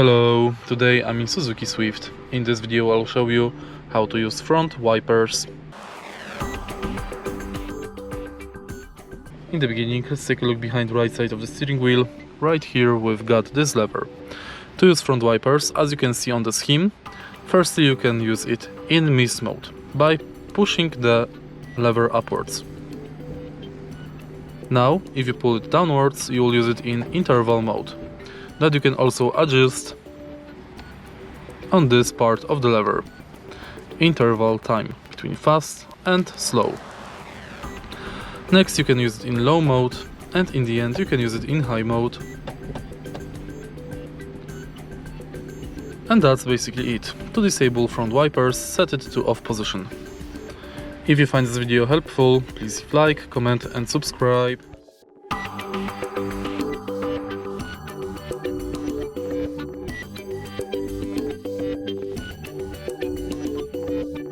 Hello, today I'm in Suzuki Swift. In this video I'll show you how to use front wipers. In the beginning, let's take a look behind the right side of the steering wheel. Right here we've got this lever. To use front wipers, as you can see on the scheme, firstly you can use it in mist mode by pushing the lever upwards. Now, if you pull it downwards, you will use it in interval mode, that you can also adjust on this part of the lever. Interval time between fast and slow. Next you can use it in low mode, and in the end you can use it in high mode. And that's basically it. To disable front wipers, set it to off position. If you find this video helpful, please leave a like, comment and subscribe.